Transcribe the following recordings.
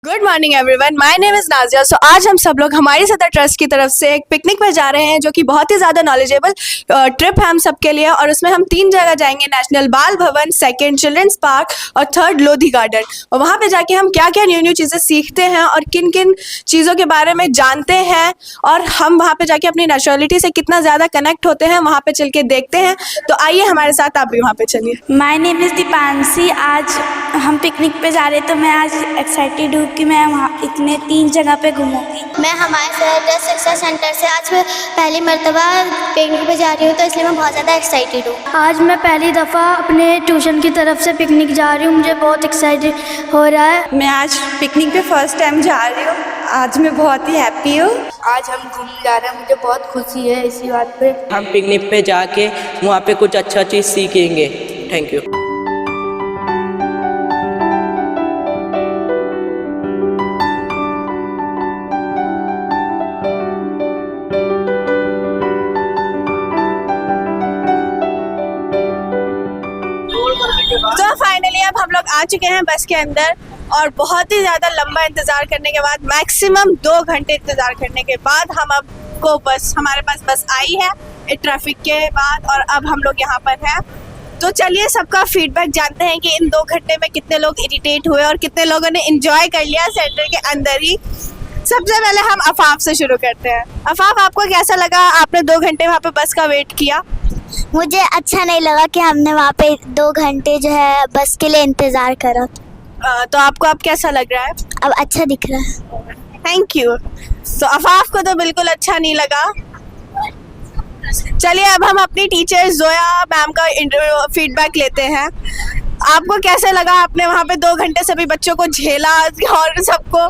Good morning everyone, my name is Nazia. So आज हम सब लोग हमारी सदर ट्रस्ट की तरफ से एक पिकनिक पर जा रहे हैं जो कि बहुत ही ज़्यादा नॉलेजेबल ट्रिप है हम सबके लिए। और उसमें हम 3 जगह जाएंगे, नेशनल बाल भवन, सेकंड चिल्ड्रंस पार्क और थर्ड लोधी गार्डन। और वहाँ पे जाके हम क्या क्या न्यू न्यू चीज़ें सीखते हैं और किन किन चीज़ों के बारे में जानते हैं और हम वहाँ पे जाके अपनी नेचुरलिटी से कितना ज़्यादा कनेक्ट होते हैं, वहाँ पे चल के देखते हैं। तो आइए हमारे साथ, आप भी वहाँ पे चलिए। My name is Deepanshi. आज हम पिकनिक पे जा रहे हैं तो मैं आज एक्साइटेड हूँ कि मैं वहाँ इतने 3 जगह पे घूमूंगी। मैं हमारे शहर शिक्षा सेंटर से आज पहली मर्तबा पिकनिक पे जा रही हूँ, तो इसलिए मैं बहुत ज़्यादा एक्साइटेड हूँ। आज मैं पहली दफ़ा अपने ट्यूशन की तरफ से पिकनिक जा रही हूँ, मुझे बहुत एक्साइटेड हो रहा है। मैं आज पिकनिक पे फर्स्ट टाइम जा रही हूँ, आज मैं बहुत ही हैप्पी हूँ। आज हम घूमने जा रहे हैं, मुझे बहुत खुशी है इसी बात पे। हम पिकनिक पे जाके वहाँ पे कुछ अच्छा चीज़ सीखेंगे। Thank you. तो फाइनली अब हम लोग आ चुके हैं बस के अंदर और बहुत ही ज़्यादा लंबा इंतज़ार करने के बाद, मैक्सिमम 2 घंटे इंतज़ार करने के बाद हम आपको हमारे पास बस आई है ट्रैफिक के बाद और अब हम लोग यहाँ पर हैं। तो चलिए सबका फीडबैक जानते हैं कि इन 2 घंटे में कितने लोग इरिटेट हुए और कितने लोगों ने एंजॉय कर लिया सेंटर के अंदर ही। सबसे पहले हम अफाफ से शुरू करते हैं। अफाफ, आपको कैसा लगा? आपने 2 घंटे वहाँ पे बस का वेट किया। मुझे अच्छा नहीं लगा कि हमने वहाँ पे 2 घंटे जो है बस के लिए इंतज़ार करा। तो आपको अब कैसा लग रहा है? अब अच्छा दिख रहा है। Thank you. तो अफाफ को तो बिल्कुल अच्छा नहीं लगा। चलिए अब हम अपनी टीचर जोया मैम का फीडबैक लेते हैं। आपको कैसे लगा? आपने वहाँ पे 2 घंटे सभी बच्चों को झेला और सबको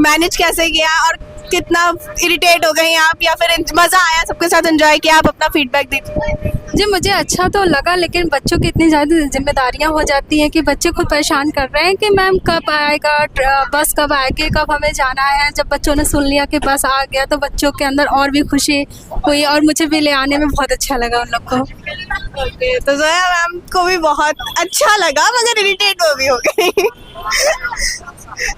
मैनेज कैसे किया और कितना इरिटेट हो गई आप, या फिर मज़ा आया सबके साथ एंजॉय किया? आप अपना फीडबैक दीजिए। जी, मुझे अच्छा तो लगा, लेकिन बच्चों की इतनी ज़्यादा जिम्मेदारियां हो जाती हैं कि बच्चे खुद परेशान कर रहे हैं कि मैम कब आएगा, बस कब आएगी, कब हमें जाना है। जब बच्चों ने सुन लिया कि बस आ गया तो बच्चों के अंदर और भी खुशी हुई और मुझे भी ले आने में बहुत अच्छा लगा उन लोग को। ओके, तो जोया मैम को भी बहुत अच्छा लगा मगर इरिटेट वो भी हो गई।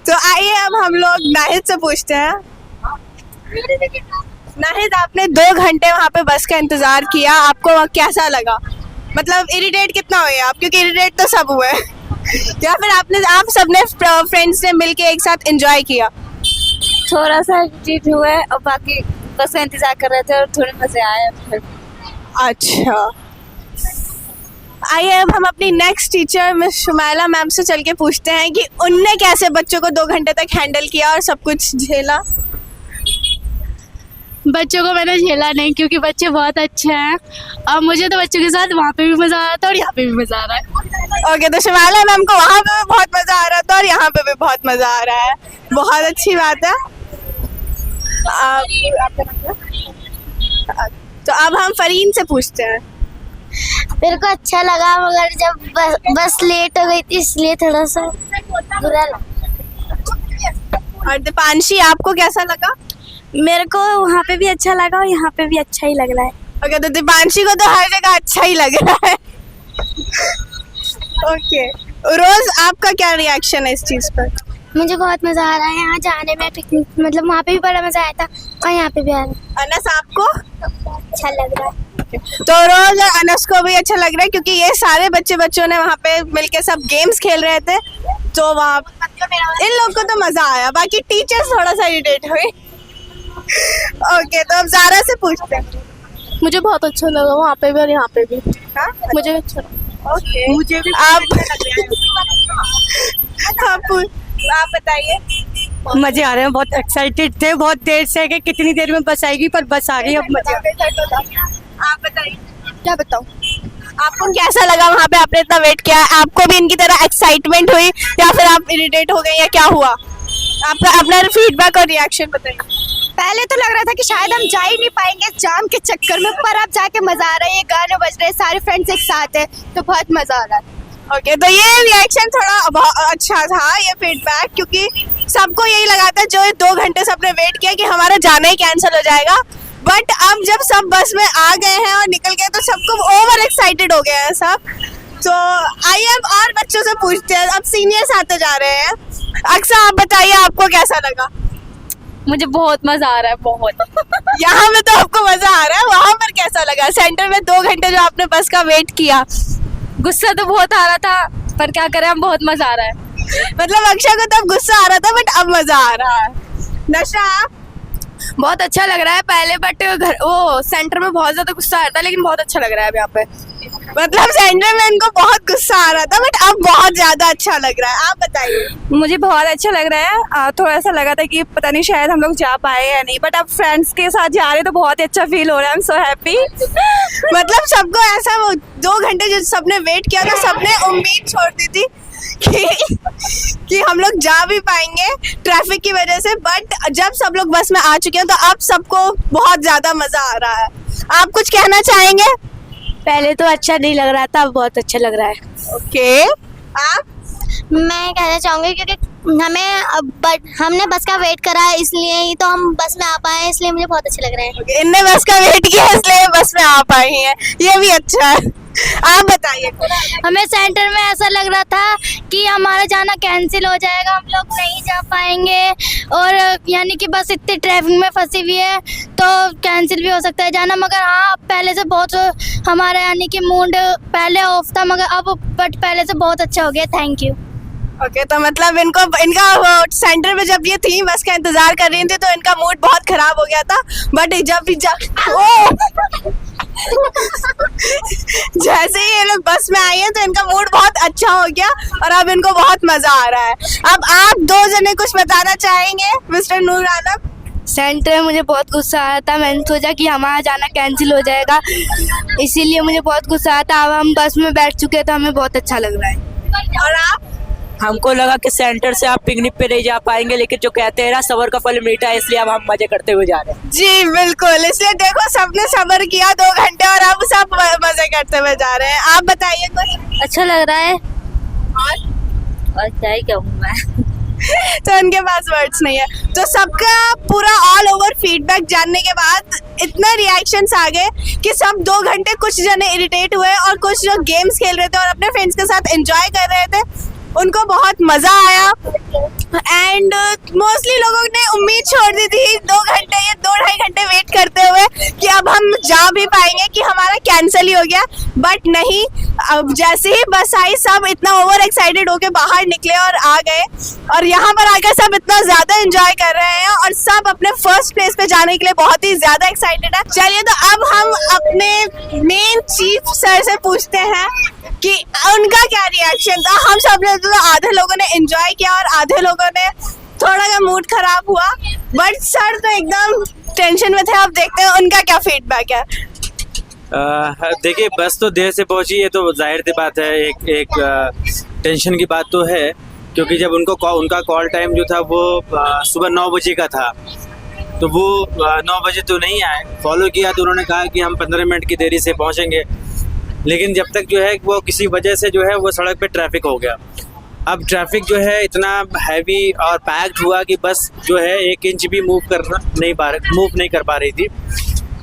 तो आइए अब हम लोग नाहिद से पूछते हैं। नाहिद, आपने 2 घंटे वहाँ पे बस का इंतजार किया, आपको कैसा लगा? मतलब इरिटेट कितना हुए आप? क्योंकि इरिटेट तो सब हुए या फिर आप सबने फ्रेंड्स ने मिलके एक साथ एंजॉय किया? थोड़ा सा इरिटेट हुआ और बाकी बस का इंतज़ार कर रहे थे और थोड़े मज़े आए। अच्छा, आइए अब हम अपनी next teacher miss Shumaila ma'am से चल के पूछते हैं कि उनने कैसे बच्चों को 2 घंटे तक हैंडल किया और सब कुछ झेला। बच्चों को मैंने झेला नहीं क्योंकि बच्चे बहुत अच्छे हैं और मुझे तो बच्चों के साथ वहाँ पे भी मज़ा आ रहा था और यहाँ पे भी मज़ा आ रहा है। ओके, तो शुमाइला मैम को वहाँ पे भी बहुत मज़ा आ रहा था और यहाँ पे भी बहुत मज़ा आ रहा है। बहुत अच्छी बात है। तो अब हम फरीन से पूछते हैं। मेरे को अच्छा लगा मगर जब बस लेट हो गई थी इसलिए थोड़ा सा बुरा लगा। और दीपांशी, आपको कैसा लगा? मेरे को वहाँ पे भी अच्छा लगा और यहाँ पे भी अच्छा ही लग रहा है। ओके, तो दीपांशी को तो हर जगह अच्छा ही लग रहा है। ओके, रोज आपका क्या रिएक्शन है इस चीज़ पर? मुझे बहुत मज़ा आ रहा है यहाँ जाने में पिकनिक, मतलब वहाँ पे भी बड़ा मज़ा आया था और यहाँ पे भी आया था। अनस, आपको अच्छा लग रहा है। तो रोज और अनस को भी अच्छा लग रहा है क्योंकि ये सारे बच्चों ने वहाँ पे मिलके सब गेम्स खेल रहे थे, तो वहाँ इन लोग को तो मज़ा आया। बाकी टीचर्स थोड़ा सा इरिटेट हुए। ओके, तो अब ज़ारा से पूछते हैं। मुझे बहुत अच्छा लगा वहाँ पे भी और यहाँ पे भी। हाँ? मुझे अच्छा लगा। ओके, मुझे भी आप बताइए। मजे आ रहे हैं, बहुत एक्साइटेड थे, बहुत देर से कि कितनी देर में बस आएगी, पर बस आ गई। अब मजे आ रहे हैं। आप बताइए। क्या बताऊँ? आपको कैसा लगा वहाँ पे? आपने इतना वेट किया, आपको भी इनकी तरह एक्साइटमेंट हुई या फिर आप इरिटेट हो गए या क्या हुआ? आपका अपना फीडबैक और रिएक्शन बताइए। पहले तो लग रहा था कि शायद हम जा ही नहीं पाएंगे जाम के चक्कर में, पर अब जाके मज़ा आ रहा है। ये गाने बज रहे हैं, सारे फ्रेंड्स एक साथ है तो बहुत मज़ा आ रहा है। ओके, तो ये रिएक्शन थोड़ा अच्छा था, ये फीडबैक, क्योंकि सबको यही लगा था जो 2 घंटे से अपने वेट किया कि हमारा जाना ही कैंसिल हो जाएगा। बट अब जब सब बस में आ गए हैं और निकल गए तो सबको ओवर एक्साइटेड हो गए हैं सब। तो आइए अब और बच्चों से पूछते हैं, अब सीनियर्स आते जा रहे हैं। अक्सर आप बताइए आपको कैसा लगा? मुझे बहुत मजा आ रहा है, बहुत। यहाँ में तो आपको मजा आ रहा है, वहाँ पर कैसा लगा? सेंटर में 2 घंटे जो आपने बस का वेट किया। गुस्सा तो बहुत आ रहा था, पर क्या करें, हम बहुत मजा आ रहा है। मतलब अक्षय को तब गुस्सा आ रहा था बट अब मजा आ रहा है। नशा बहुत अच्छा लग रहा है पहले, बट वो सेंटर में बहुत ज्यादा गुस्सा आ रहा था, लेकिन बहुत अच्छा लग रहा है अब यहाँ पे। मतलब सेंटर में इनको बहुत गुस्सा आ रहा था बट अब बहुत ज्यादा अच्छा लग रहा है। आप बताइए। मुझे बहुत अच्छा लग रहा है। थोड़ा सा लगा था कि पता नहीं शायद हम लोग जा पाए या नहीं, बट अब फ्रेंड्स के साथ जा रहे हैं तो बहुत ही अच्छा फील हो रहा है। I am so happy. मतलब सबको ऐसा, वो 2 घंटे जो सबने वेट किया था, सबने उम्मीद छोड़ दी थी कि हम लोग जा भी पाएंगे ट्रैफिक की वजह से, बट जब सब लोग बस में आ चुके हैं तो अब सबको बहुत ज्यादा मजा आ रहा है। आप कुछ कहना चाहेंगे? पहले तो अच्छा नहीं लग रहा था, अब बहुत अच्छा लग रहा है। ओके, आप? मैं कहना चाहूंगी क्योंकि हमने बस का वेट करा है, इसलिए ही तो हम बस में आ पाए हैं, इसलिए मुझे बहुत अच्छा लग रहा है। इनने बस का वेट किया इसलिए बस में आ पाई हैं, ये भी अच्छा है। आप बताइए। हमें सेंटर में ऐसा लग रहा था कि हमारा जाना कैंसिल हो जाएगा, हम लोग नहीं जा पाएंगे, और यानी कि बस इतनी ट्रैफिक में फंसी हुई है तो कैंसिल भी हो सकता है जाना। मगर हाँ, पहले से बहुत हमारा यानी कि मूड पहले ऑफ था, मगर अब बट पहले से बहुत अच्छा हो गया। Thank you. ओके, तो मतलब इनका सेंटर में जब ये थी बस का इंतजार कर रही थी तो इनका मूड बहुत खराब हो गया था, बट जैसे ही ये लोग बस में आए हैं तो इनका मूड बहुत अच्छा हो गया और अब इनको बहुत मजा आ रहा है। अब आप 2 जने कुछ बताना चाहेंगे? मिस्टर नूर आलम। सेंटर में मुझे बहुत गुस्सा आ रहा था, मैंने सोचा कि हमारा जाना कैंसिल हो जाएगा, इसीलिए मुझे बहुत गुस्सा आया था। अब हम बस में बैठ चुके हैं तो हमें बहुत अच्छा लग रहा है। और आप? हमको लगा कि सेंटर से आप पिकनिक पे नहीं जा पाएंगे, लेकिन जो कहते हैं ना, सबर का फल मीठा है, इसलिए अब हम मजे करते हुए जा रहे हैं। जी बिल्कुल, इसलिए देखो सबने सब्र किया 2 घंटे और अब सब मजे करते हुए जा रहे हैं। आप बताइए कुछ। अच्छा लग रहा है। और क्या ही कहूँ मैं। तो उनके पास वर्ड्स नहीं है। तो सबका पूरा ऑल ओवर फीडबैक जानने के बाद इतने रिएक्शंस आ गए कि सब 2 घंटे कुछ जने इरिटेट हुए और कुछ जो गेम्स खेल रहे थे और अपने फ्रेंड्स के साथ एंजॉय कर रहे थे, उनको बहुत मजा आया। एंड मोस्टली लोगों ने उम्मीद छोड़ दी थी 2 घंटे या 2-2.5 घंटे वेट करते हुए कि अब हम जा भी पाएंगे, कि हमारा कैंसिल ही हो गया, बट नहीं। अब जैसे ही बस आई सब इतना ओवर एक्साइटेड होके बाहर निकले और आ गए, और यहाँ पर आकर सब इतना ज्यादा एंजॉय कर रहे हैं और सब अपने फर्स्ट प्लेस पे जाने के लिए बहुत ही ज्यादा एक्साइटेड है। चलिए, तो अब हम अपने मेन चीफ सर से पूछते हैं कि उनका क्या रिएक्शन था। हम सब ने तो आधे लोगों ने एंजॉय किया और आधे लोगों ने थोड़ा सा मूड खराब हुआ, बट सर तो एकदम टेंशन में थे। अब देखते हैं उनका क्या फीडबैक है। देखिए, बस तो देर से पहुंची है तो जाहिर सी बात है, एक टेंशन की बात तो है, क्योंकि जब उनका कॉल टाइम जो था वो सुबह 9 बजे का था, तो वो 9 बजे तो नहीं आए। फॉलो किया तो उन्होंने कहा कि हम 15 मिनट की देरी से पहुंचेंगे, लेकिन जब तक जो है वो किसी वजह से जो है वो सड़क पे ट्रैफिक हो गया। अब ट्रैफिक जो है इतना हैवी और पैक्ड हुआ कि बस जो है 1 इंच भी मूव नहीं कर पा रही थी।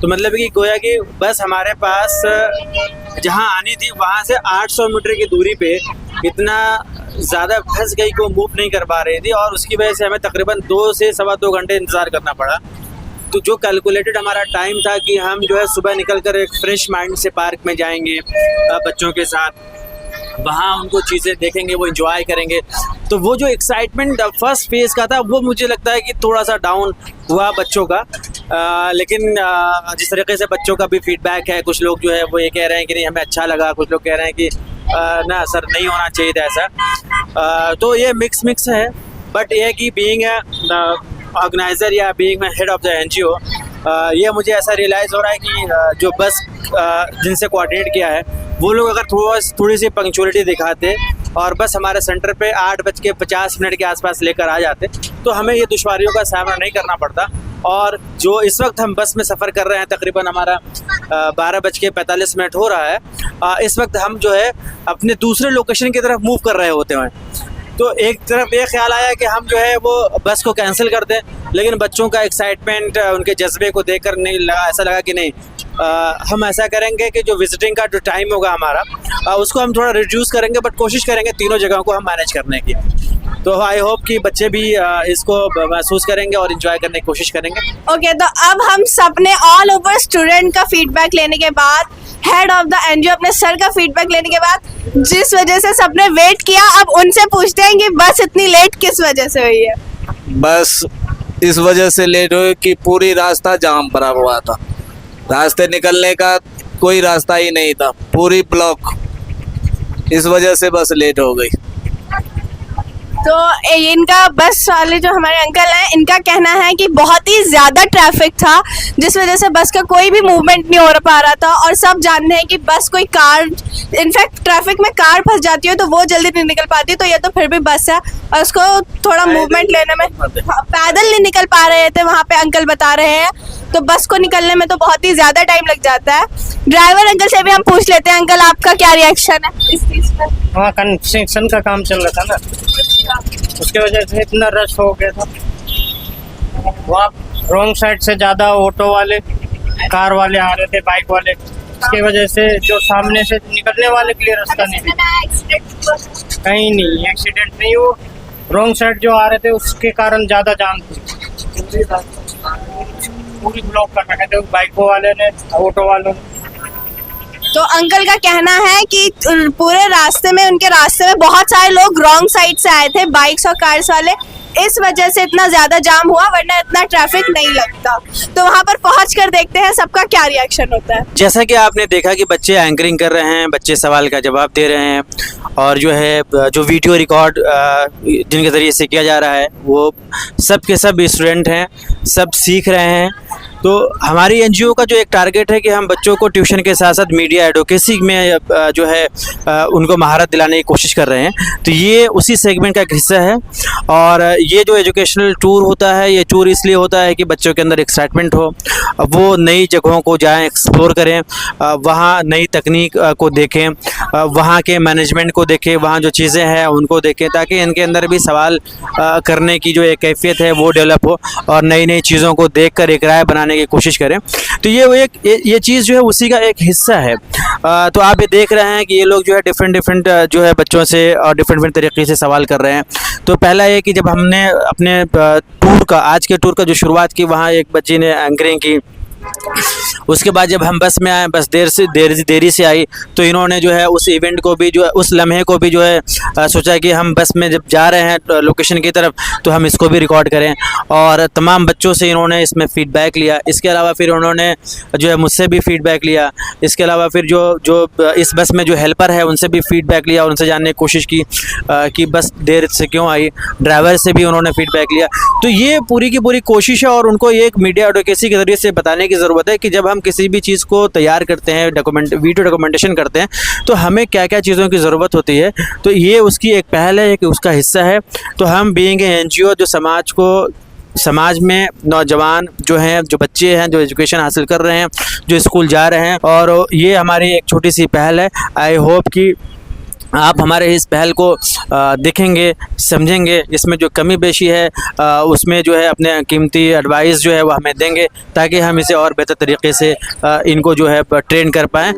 तो मतलब कि गोया कि बस हमारे पास जहां आनी थी वहां से 800 मीटर की दूरी पे इतना ज़्यादा फंस गई को मूव नहीं कर पा रही थी, और उसकी वजह से हमें तकरीबन 2 से सवा 2 घंटे इंतज़ार करना पड़ा। तो जो कैलकुलेटेड हमारा टाइम था कि हम जो है सुबह निकल कर एक फ्रेश माइंड से पार्क में जाएंगे बच्चों के साथ, वहाँ उनको चीज़ें देखेंगे, वो एंजॉय करेंगे, तो वो जो एक्साइटमेंट फर्स्ट फेज़ का था वो मुझे लगता है कि थोड़ा सा डाउन हुआ बच्चों का। लेकिन जिस तरीके से बच्चों का भी फीडबैक है, कुछ लोग जो है वो ये कह रहे हैं कि नहीं हमें अच्छा लगा, कुछ लोग कह रहे हैं कि ना सर नहीं होना चाहिए था ऐसा। तो ये मिक्स है, बट ये है कि बीइंग ऑर्गेनाइजर या being head of the NGO, ये मुझे ऐसा रियलाइज़ हो रहा है कि जो बस जिनसे कोऑर्डिनेट किया है वो लोग अगर थोड़ी सी पंक्चुअलिटी दिखाते और बस हमारे सेंटर पे 8:50 के आसपास लेकर आ जाते तो हमें ये दुश्वारियों का सामना नहीं करना पड़ता। और जो इस वक्त हम बस में सफ़र कर रहे हैं, तकरीबन हमारा 12:45 हो रहा है, इस वक्त हम जो है अपने दूसरे लोकेशन की तरफ मूव कर रहे होते हैं। तो एक तरफ ये ख्याल आया कि हम जो है वो बस को कैंसिल कर दें, लेकिन बच्चों का एक्साइटमेंट, उनके जज्बे को देखकर नहीं लगा, ऐसा लगा कि नहीं हम ऐसा करेंगे कि जो विजिटिंग का जो टाइम होगा हमारा उसको हम थोड़ा रिड्यूस करेंगे, बट कोशिश करेंगे तीनों जगहों को हम मैनेज करने की। तो आई होप कि बच्चे भी इसको महसूस करेंगे और इन्जॉय करने की कोशिश करेंगे। ओके, तो अब हम सबने ऑल ओवर स्टूडेंट का फीडबैक लेने के बाद, हेड ऑफ द एनजीओ अपने सर का फीडबैक लेने के बाद, जिस वजह से सबने वेट किया, अब उनसे पूछते हैं कि बस इतनी लेट किस वजह से हुई है। बस इस वजह से लेट हुई कि पूरी रास्ता जाम पड़ा हुआ था, रास्ते निकलने का कोई रास्ता ही नहीं था, पूरी ब्लॉक, इस वजह से बस लेट हो गई। तो इनका बस वाले जो हमारे अंकल हैं, इनका कहना है कि बहुत ही ज़्यादा ट्रैफिक था, जिस वजह से बस का कोई भी मूवमेंट नहीं हो पा रहा था। और सब जानते हैं कि बस कोई कार, इनफैक्ट ट्रैफिक में कार फंस जाती है तो वो जल्दी नहीं निकल पाती, तो ये तो फिर भी बस है और उसको थोड़ा मूवमेंट लेने में पैदल नहीं निकल पा रहे थे, वहाँ पे अंकल बता रहे हैं। तो बस को निकलने में तो बहुत ही ज़्यादा टाइम लग जाता है। ड्राइवर अंकल से भी हम पूछ लेते हैं, अंकल आपका क्या रिएक्शन है इस चीज़ पर? वहाँ कंस्ट्रक्शन का काम चल रहा था ना, उसके वजह से इतना रश हो गया था। वहाँ रॉन्ग साइड से ज़्यादा ऑटो वाले, कार वाले आ रहे थे, बाइक वाले, इसकी वजह से जो सामने से निकलने वाले के लिए रास्ता नहीं मिला। कहीं नहीं एक्सीडेंट नहीं, वो रॉन्ग साइड जो आ रहे थे उसके कारण ज़्यादा जाम थी, पूरी ब्लॉक कर रखे थे बाइकों वाले ने, ऑटो वालों ने। तो अंकल का कहना है कि पूरे रास्ते में, उनके रास्ते में बहुत सारे लोग रॉन्ग साइड से आए थे, बाइक्स और कार्स वाले, इस वजह से इतना ज्यादा जाम हुआ, वरना इतना ट्रैफिक नहीं लगता। तो वहां पर पहुंच कर देखते हैं सबका क्या रिएक्शन होता है। जैसा कि आपने देखा कि बच्चे एंकरिंग कर रहे हैं, बच्चे सवाल का जवाब दे रहे हैं, और जो है जो वीडियो रिकॉर्ड जिनके ज़रिए से किया जा रहा है वो सब के सब स्टूडेंट हैं, सब सीख रहे हैं। तो हमारी एनजीओ का जो एक टारगेट है कि हम बच्चों को ट्यूशन के साथ साथ मीडिया एडवोकेसी में जो है उनको महारत दिलाने की कोशिश कर रहे हैं। तो ये उसी सेगमेंट का एक हिस्सा है। और ये जो एजुकेशनल टूर होता है, ये टूर इसलिए होता है कि बच्चों के अंदर एक्साइटमेंट हो, वो नई जगहों को जाएं, एक्सप्लोर करें, वहाँ नई तकनीक को देखें, वहाँ के मैनेजमेंट को देखें, वहाँ जो चीज़ें हैं उनको देखें, ताकि इनके अंदर भी सवाल करने की जो एक कैफियत है वो डेवलप हो और नई नई चीज़ों को देखकर एक राय बनाने की कोशिश करें। तो ये चीज़ जो है उसी का एक हिस्सा है। तो आप ये देख रहे हैं कि ये लोग जो है डिफरेंट जो है बच्चों से और डिफरेंट तरीके से सवाल कर रहे हैं। तो पहला ये कि जब हमने अपने टूर का, आज के टूर का जो शुरुआत की, वहाँ एक बच्ची ने एंकरिंग की। उसके बाद जब हम बस में आए, बस देरी से आई, तो इन्होंने जो है उस इवेंट को भी, जो है उस लम्हे को भी जो है सोचा कि हम बस में जब जा रहे हैं लोकेशन की तरफ तो हम इसको भी रिकॉर्ड करें। और तमाम बच्चों से इन्होंने इसमें फ़ीडबैक लिया। इसके अलावा फिर उन्होंने जो है मुझसे भी फ़ीडबैक लिया। इसके अलावा फिर जो इस बस में जो हेल्पर है उनसे भी फ़ीडबैक लिया, उनसे जानने की कोशिश की कि बस देर से क्यों आई। ड्राइवर से भी उन्होंने फ़ीडबैक लिया। तो ये पूरी की पूरी कोशिश है और उनको एक मीडिया एडवोकेसी के ज़रिए से बताने की ज़रूरत है कि जब हम किसी भी चीज़ को तैयार करते हैं, वीडियो डॉक्यूमेंटेशन करते हैं, तो हमें क्या क्या चीज़ों की ज़रूरत होती है। तो ये उसकी एक पहल है, कि उसका हिस्सा है। तो हम बीइंग एनजीओ जो समाज में नौजवान जो हैं, जो बच्चे हैं, जो एजुकेशन हासिल कर रहे हैं, जो स्कूल जा रहे हैं, और ये हमारी एक छोटी सी पहल है। आई होप कि आप हमारे इस पहल को देखेंगे, समझेंगे, इसमें जो कमी बेशी है उसमें जो है अपने कीमती एडवाइस जो है वो हमें देंगे, ताकि हम इसे और बेहतर तरीके से इनको जो है ट्रेन कर पाएँ।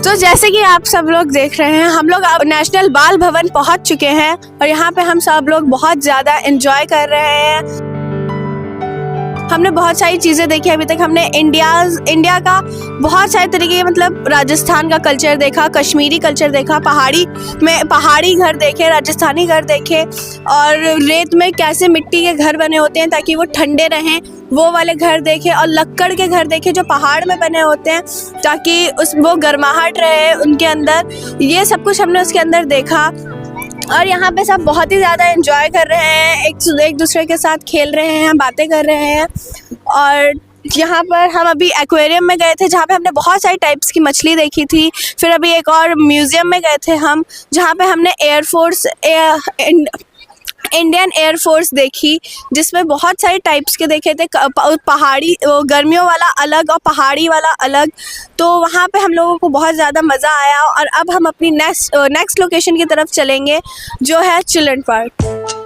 तो जैसे कि आप सब लोग देख रहे हैं, हम लोग अब नेशनल बाल भवन पहुंच चुके हैं और यहाँ पे हम सब लोग बहुत ज़्यादा एंजॉय कर रहे हैं। हमने बहुत सारी चीज़ें देखी अभी तक। हमने इंडिया का बहुत सारे तरीके के, मतलब राजस्थान का कल्चर देखा, कश्मीरी कल्चर देखा, पहाड़ी घर देखे, राजस्थानी घर देखे, और रेत में कैसे मिट्टी के घर बने होते हैं ताकि वो ठंडे रहें, वो वाले घर देखे और लक्कड़ के घर देखे जो पहाड़ में बने होते हैं, ताकि वो गर्माहट रहे उनके अंदर। ये सब कुछ हमने उसके अंदर देखा और यहाँ पे सब बहुत ही ज़्यादा एंजॉय कर रहे हैं, एक दूसरे के साथ खेल रहे हैं, बातें कर रहे हैं। और यहाँ पर हम अभी एक्वेरियम में गए थे जहाँ पे हमने बहुत सारी टाइप्स की मछली देखी थी। फिर अभी एक और म्यूज़ियम में गए थे हम, जहाँ पे हमने इंडियन एयरफोर्स देखी, जिसमें बहुत सारे टाइप्स के देखे थे। पहाड़ी गर्मियों वाला अलग और पहाड़ी वाला अलग। तो वहाँ पे हम लोगों को बहुत ज़्यादा मज़ा आया। और अब हम अपनी नेक्स्ट लोकेशन की तरफ चलेंगे, जो है चिल्ड्रन पार्क।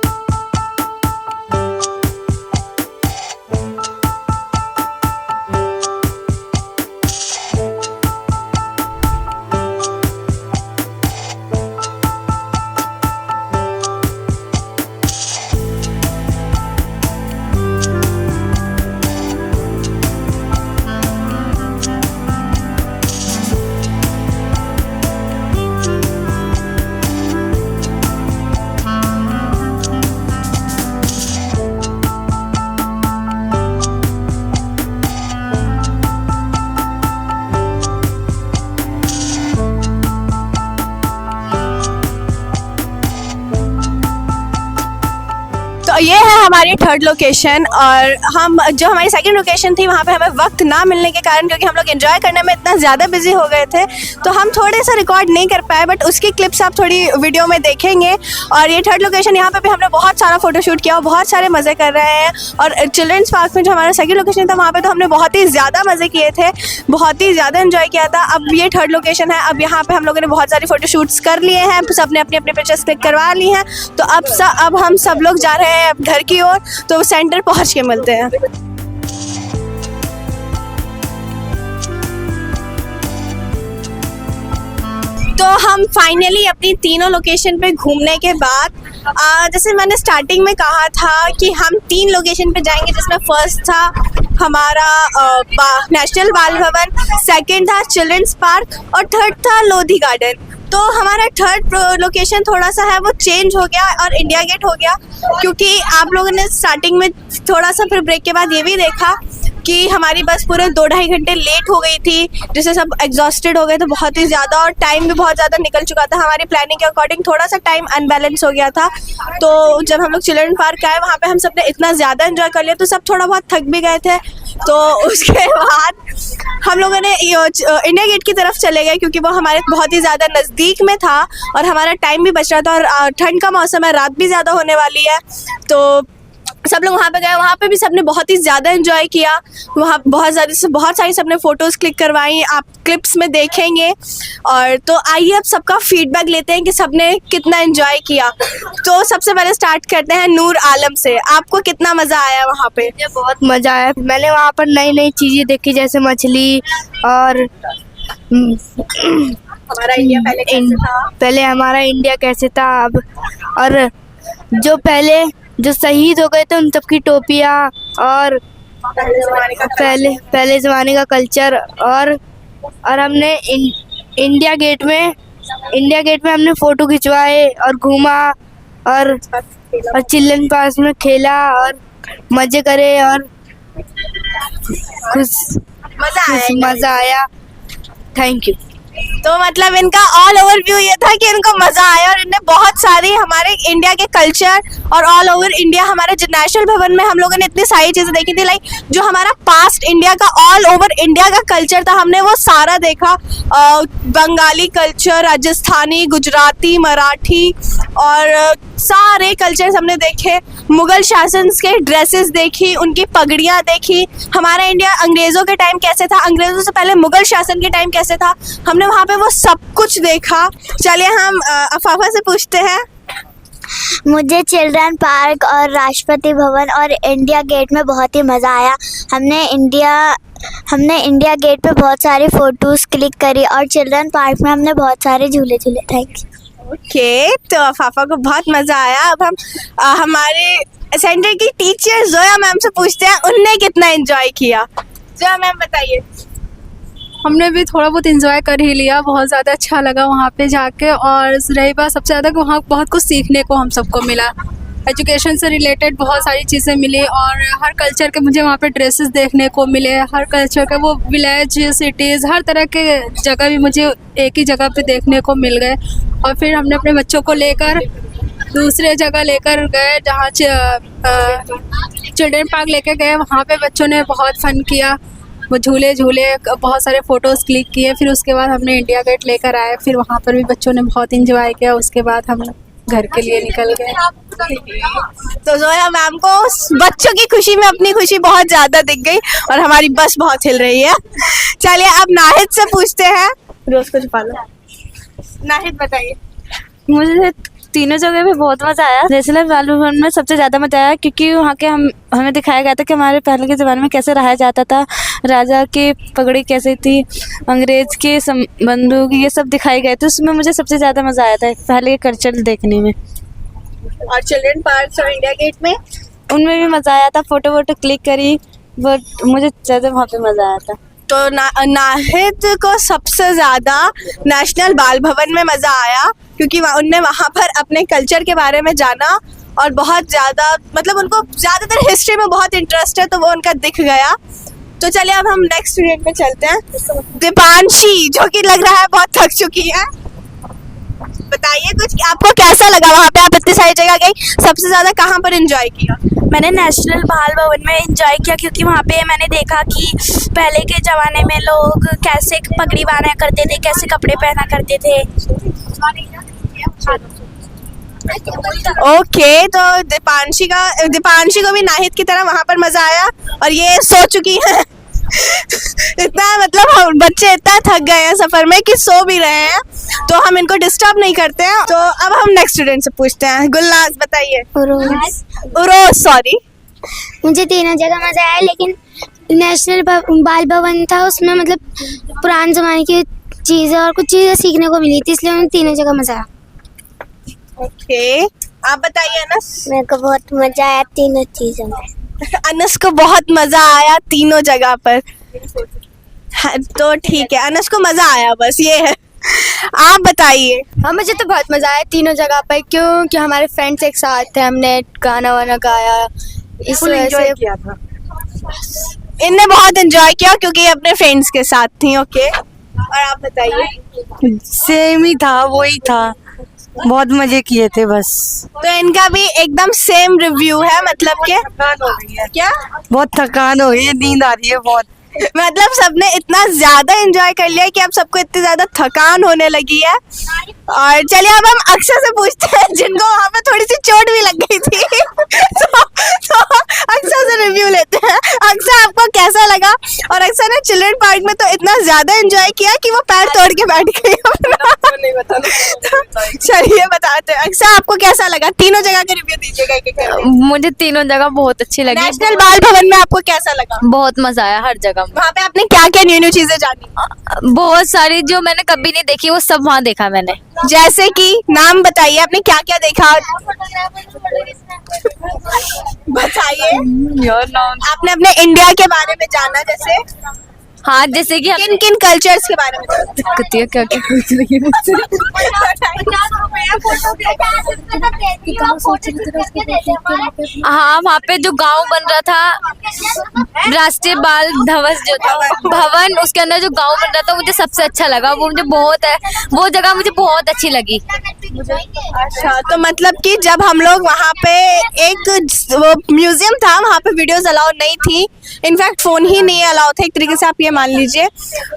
तो ये है हमारी थर्ड लोकेशन। और हम जो हमारी सेकंड लोकेशन थी वहाँ पे हमें वक्त ना मिलने के कारण, क्योंकि हम लोग एंजॉय करने में इतना ज़्यादा बिजी हो गए थे, तो हम थोड़े सा रिकॉर्ड नहीं कर पाए, बट उसकी क्लिप्स आप थोड़ी वीडियो में देखेंगे। और ये थर्ड लोकेशन, यहाँ पे भी हमने बहुत सारा फोटोशूट किया और बहुत सारे मज़े कर रहे हैं। और चिल्ड्रंस पार्क में जो हमारा सेकंड लोकेशन था वहाँ पे तो हमने बहुत ही ज़्यादा मज़े किए थे, बहुत ही ज़्यादा एंजॉय किया था। अब ये थर्ड लोकेशन है। अब यहाँ पे हम लोगों ने बहुत सारी फोटोशूट्स कर लिए हैं, सब ने अपनी अपनी पिक्चर्स क्लिक करवा ली हैं। तो अब हम सब लोग जा रहे हैं घर की ओर, तो सेंटर पहुँच के मिलते हैं। तो हम फाइनली अपनी तीनों लोकेशन पे घूमने के बाद, जैसे मैंने स्टार्टिंग में कहा था कि हम 3 लोकेशन पे जाएंगे, जिसमें फर्स्ट था हमारा नेशनल बाल भवन, सेकंड था चिल्ड्रंस पार्क और थर्ड था लोधी गार्डन। तो हमारा थर्ड लोकेशन थोड़ा सा है वो चेंज हो गया और इंडिया गेट हो गया, क्योंकि आप लोगों ने स्टार्टिंग में थोड़ा सा फिर ब्रेक के बाद ये भी देखा कि हमारी बस पूरे 2-2.5 घंटे लेट हो गई थी, जिससे सब एग्जॉस्टेड हो गए थे बहुत ही ज़्यादा, और टाइम भी बहुत ज़्यादा निकल चुका था। हमारी प्लानिंग के अकॉर्डिंग थोड़ा सा टाइम अनबैलेंस हो गया था। तो जब हम लोग चिल्ड्रन पार्क आए, वहाँ पे हम सब ने इतना ज़्यादा एंजॉय कर लिया, तो सब थोड़ा बहुत थक भी गए थे। तो उसके बाद हम लोगों ने इंडिया गेट की तरफ चले गए, क्योंकि वो हमारे बहुत ही ज़्यादा नज़दीक में था और हमारा टाइम भी बच रहा था, और ठंड का मौसम है, रात भी ज़्यादा होने वाली है। तो सब लोग वहाँ पे गए, वहाँ पे भी सबने बहुत ही ज़्यादा एंजॉय किया। वहाँ बहुत सारी सबने फ़ोटोज़ क्लिक करवाई, आप क्लिप्स में देखेंगे। और तो आइए अब सबका फीडबैक लेते हैं कि सबने कितना एंजॉय किया। तो सबसे पहले स्टार्ट करते हैं नूर आलम से। आपको कितना मज़ा आया वहाँ पे? मुझे बहुत मज़ा आया। मैंने वहाँ पर नई नई चीज़ें देखी, जैसे मछली, और हमारा इंडिया पहले हमारा इंडिया कैसे था अब, और जो शहीद हो गए थे उन सबकी टोपियाँ, और पहले ज़माने का कल्चर, और हमने इंडिया गेट में हमने फ़ोटो खिंचवाए और घूमा, और चिल्ड्रन पार्क में खेला और मज़े करे, और मज़ा आया। Thank you. तो मतलब इनका ऑल ओवर व्यू ये था कि इनको मज़ा आया, और इनने बहुत सारी हमारे इंडिया के कल्चर और ऑल ओवर इंडिया, हमारे जो नेशनल भवन में हम लोगों ने इतनी सारी चीज़ें देखी थी, लाइक जो हमारा पास्ट इंडिया का ऑल ओवर इंडिया का कल्चर था, हमने वो सारा देखा। बंगाली कल्चर, राजस्थानी, गुजराती, मराठी, और सारे कल्चर्स हमने देखे। मुगल शासन के ड्रेसेस देखी, उनकी पगड़ियाँ देखी। हमारा इंडिया अंग्रेज़ों के टाइम कैसे था, अंग्रेज़ों से पहले मुगल शासन के टाइम कैसे था, हमने वहाँ पे वो सब कुछ देखा। चलिए हम अफाफा से पूछते हैं। मुझे चिल्ड्रन पार्क और राष्ट्रपति भवन और इंडिया गेट में बहुत ही मज़ा आया। हमने इंडिया गेट पे बहुत सारी फ़ोटोज़ क्लिक करी, और चिल्ड्रन पार्क में हमने बहुत सारे झूले झूले। Thank you. ओके, तो अफाफा को बहुत मज़ा आया। अब हम हमारे सेंटर की टीचर जोया मैम से पूछते हैं, उनने कितना एंजॉय किया। जोया मैम बताइए। हमने भी थोड़ा बहुत एंजॉय कर ही लिया, बहुत ज़्यादा अच्छा लगा वहाँ पे जाके, और रही बात सबसे ज़्यादा कि वहाँ बहुत कुछ सीखने को हम सबको मिला। एजुकेशन से रिलेटेड बहुत सारी चीज़ें मिली और हर कल्चर के मुझे वहाँ पे ड्रेसेस देखने को मिले। हर कल्चर का वो विलेज सिटीज़ हर तरह के जगह भी मुझे एक ही जगह पे देखने को मिल गए। और फिर हमने अपने बच्चों को लेकर दूसरे जगह लेकर गए जहाँ चिल्ड्रन पार्क लेकर गए। वहाँ पे बच्चों ने बहुत फ़न किया, वो झूले बहुत सारे फ़ोटोज़ क्लिक किए। फिर उसके बाद हमने इंडिया गेट लेकर आए, फिर वहाँ पर भी बच्चों ने बहुत इंजॉय किया। उसके बाद हम घर के लिए निकल गए। तो जोया मैम को बच्चों की खुशी में अपनी खुशी बहुत ज्यादा दिख गई और हमारी बस बहुत हिल रही है। चलिए अब नाहिद से पूछते हैं। रोज को छुपा लो। नाहिद बताइए। मुझे तीनों जगह पे बहुत मज़ा आया। जैसे बाल भवन में सबसे ज़्यादा मज़ा आया क्योंकि वहाँ के हमें दिखाया गया था कि हमारे पहले के ज़माने में कैसे रहा जाता था, राजा की पगड़ी कैसे थी, अंग्रेज़ के बंदूक, ये सब दिखाए गए थे। उसमें मुझे सबसे ज़्यादा मज़ा आया था पहले के कल्चर देखने में। और चिल्ड्रन पार्क और इंडिया गेट में उनमें भी मज़ा आया था, फ़ोटो वोटो क्लिक करी, बट मुझे ज़्यादा वहाँ पे मज़ा आया था। तो नाहिद को सबसे ज़्यादा नेशनल बाल भवन में मज़ा आया क्योंकि उनने वहाँ पर अपने कल्चर के बारे में जाना और बहुत ज़्यादा मतलब उनको ज़्यादातर हिस्ट्री में बहुत इंटरेस्ट है तो वो उनका दिख गया। तो चलिए अब हम नेक्स्ट स्टूडेंट पे चलते हैं। दीपांशी, जो कि लग रहा है बहुत थक चुकी है, बताइए कुछ आपको कैसा लगा वहाँ पे? आप इतनी सारी जगह गई, सबसे ज़्यादा कहाँ पर एंजॉय किया? मैंने नेशनल बाल भवन में एंजॉय किया क्योंकि वहाँ पे मैंने देखा कि पहले के ज़माने में लोग कैसे पगड़ी बांधा करते थे, कैसे कपड़े पहना करते थे। ओके, तो दीपांशी को भी नाहिद की तरह वहाँ पर मज़ा आया और ये सो चुकी है। इतना मतलब हम बच्चे इतना थक गए हैं सफ़र में कि सो भी रहे हैं, तो हम इनको डिस्टर्ब नहीं करते हैं। तो अब हम नेक्स्ट स्टूडेंट से पूछते हैं। गुलनाज बताइए। उरोज सॉरी। मुझे तीनों जगह मज़ा आया, लेकिन नेशनल बाल भवन था, उसमें मतलब पुराने ज़माने की चीज़ें और कुछ चीज़ें सीखने को मिली थी, इसलिए मुझे तीनों जगह मज़ा आया। ओके, आप बताइए अनस। मेरे को बहुत मज़ा आया तीनों चीज़ों में। अनस को बहुत मज़ा आया तीनों जगह पर। हाँ, तो ठीक है, अनस को मज़ा आया, बस ये है। आप बताइए। हाँ, मुझे तो बहुत मज़ा आया तीनों जगह पर क्योंकि हमारे फ्रेंड्स एक साथ थे, हमने गाना वाना गाया, इस वजह से किया था। इनने बहुत एंजॉय किया क्योंकि ये अपने फ्रेंड्स के साथ थी। ओके, और आप बताइए। सेम ही था, वही था, बहुत मजे किए थे बस। तो इनका भी एकदम सेम रिव्यू है, मतलब के क्या बहुत थकान हो रही है, नींद आ रही है बहुत। मतलब सबने इतना ज्यादा एंजॉय कर लिया कि अब सबको इतनी ज्यादा थकान होने लगी है। और चलिए अब हम अक्षय से पूछते हैं, जिनको वहाँ पे थोड़ी सी चोट भी लग गई थी। तो अक्षय से रिव्यू लेते हैं। अक्षय, आपको कैसा लगा? और अक्षय ने चिल्ड्रन पार्क में तो इतना ज्यादा एंजॉय किया कि वो पैर तोड़ के बैठ गई। चलिए बताते हैं। अक्षय, आपको कैसा लगा? तीनों जगह का रिव्यू दीजिएगा। मुझे तीनों जगह बहुत अच्छी लगी। नेशनल बाल भवन में आपको कैसा लगा? बहुत मज़ा आया हर जगह। वहाँ पे आपने क्या क्या न्यू चीजें जानी? बहुत सारी जो मैंने कभी नहीं देखी वो सब वहाँ देखा मैंने। जैसे कि नाम बताइए, आपने क्या क्या देखा? बताइए। आपने अपने इंडिया के बारे में जाना, जैसे हाँ, जैसे कि किन किन कल्चर्स के बारे में जाना? दिक्कत है क्या क्या पूछ रही है मुझसे। हाँ, वहाँ पे जो गांव बन रहा था, राष्ट्रीय बाल दिवस जो था भवन, उसके अंदर जो गांव बन रहा था मुझे सबसे अच्छा लगा। वो मुझे वो जगह मुझे बहुत अच्छी लगी। अच्छा, तो मतलब कि जब हम लोग वहाँ पे एक वो म्यूजियम था, वहाँ पे वीडियोस अलाउ नहीं थी, इनफैक्ट फोन ही नहीं अलाउ थे। एक तरीके से आप ये मान लीजिए